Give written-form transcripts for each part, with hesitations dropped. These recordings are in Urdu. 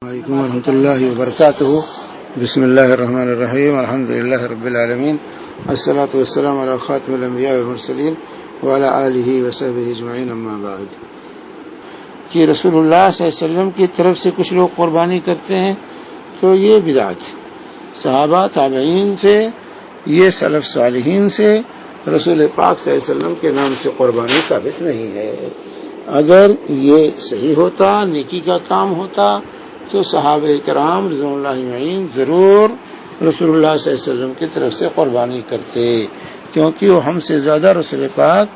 علیکم ورحمۃ اللہ وبرکاتہ. بسم اللہ الرحمن الرحیم. الحمد للہ رب العالمین. الصلاۃ والسلام علی خاتم الانبیاء والمرسلین وعلی آلہ وصحبہ اجمعین. اما بعد. کہ رسول اللہ صلی اللہ علیہ وسلم کی طرف سے کچھ لوگ قربانی کرتے ہیں تو یہ بدعت. صحابہ تابعین سے، یہ سلف صالحین سے رسول پاک صلی اللہ علیہ وسلم کے نام سے قربانی ثابت نہیں ہے. اگر یہ صحیح ہوتا، نیکی کا کام ہوتا، تو صحابہ کرام رضوان اللہ اجمعین ضرور رسول اللہ صلی اللہ علیہ وسلم کی طرف سے قربانی کرتے، کیونکہ وہ ہم سے زیادہ رسول پاک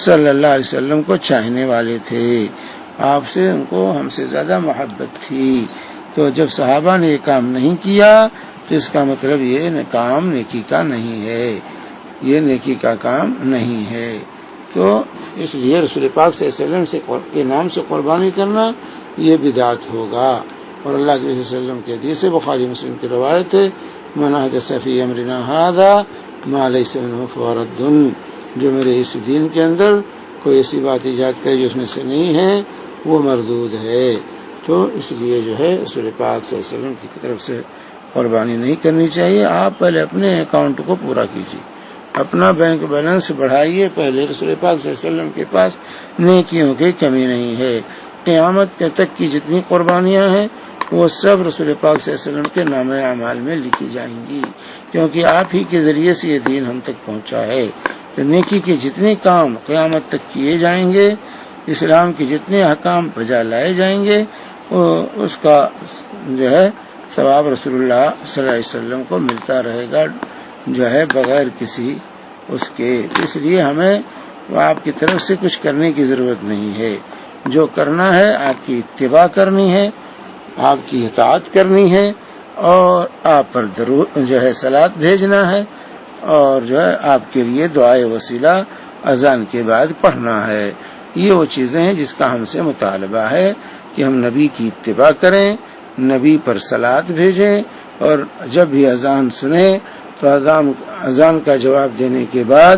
صلی اللہ علیہ وسلم کو چاہنے والے تھے. آپ سے ان کو ہم سے زیادہ محبت تھی. تو جب صحابہ نے یہ کام نہیں کیا تو اس کا مطلب یہ کام نیکی کا نہیں ہے، یہ نیکی کا کام نہیں ہے. تو اس لیے رسول پاک صلی اللہ علیہ وسلم کے نام سے قربانی کرنا یہ بدعت ہوگا. اور اللہ کے رسول صلی اللہ علیہ وسلم کی حدیث بخاری مسلم کی روایت ہے، من احدث فی امرنا ھذا ما لیس منہ فہو رد. جو میرے اس دین کے اندر کوئی ایسی بات ایجاد کرے جو اس میں سے نہیں ہے، وہ مردود ہے. تو اس لیے جو ہے رسول پاک صلی اللہ علیہ وسلم کی طرف سے قربانی نہیں کرنی چاہیے. آپ پہلے اپنے اکاؤنٹ کو پورا کیجیے، اپنا بینک بیلنس بڑھائیے. پہلے رسول پاک صلی اللہ علیہ وسلم کے پاس نیکیوں کی کمی نہیں ہے. قیامت تک کی جتنی قربانیاں ہیں وہ سب رسول پاک صلی اللہ علیہ وسلم کے نام اعمال میں لکھی جائیں گی، کیونکہ آپ ہی کے ذریعے سے یہ دین ہم تک پہنچا ہے. تو نیکی کے جتنے کام قیامت تک کیے جائیں گے، اسلام کے جتنے احکام بجا لائے جائیں گے، اس کا جو ہے ثواب رسول اللہ صلی اللہ علیہ وسلم کو ملتا رہے گا، جو ہے بغیر کسی اس کے. اس لیے ہمیں آپ کی طرف سے کچھ کرنے کی ضرورت نہیں ہے. جو کرنا ہے آپ کی اتباع کرنی ہے، آپ کی اطاعت کرنی ہے، اور آپ پر درود جو ہے صلوات بھیجنا ہے، اور جو ہے آپ کے لیے دعائے وسیلہ اذان کے بعد پڑھنا ہے. یہ وہ چیزیں ہیں جس کا ہم سے مطالبہ ہے کہ ہم نبی کی اتباع کریں، نبی پر صلوات بھیجیں، اور جب بھی اذان سنیں تو اذان کا جواب دینے کے بعد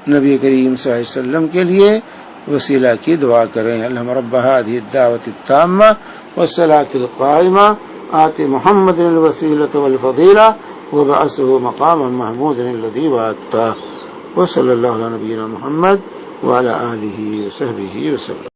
نبی کریم صلی اللہ علیہ وسلم کے لیے وسیلہ کی دعا کریں. اللہم رب هذه الدعوة التامة والصلاة القائمة آت محمد الوسیلة والفضیلة وبعثه مقاما محمودا الذي وعدته. وصلی اللہ علی نبینا محمد وعلى آلہ وصحبہ وسلم.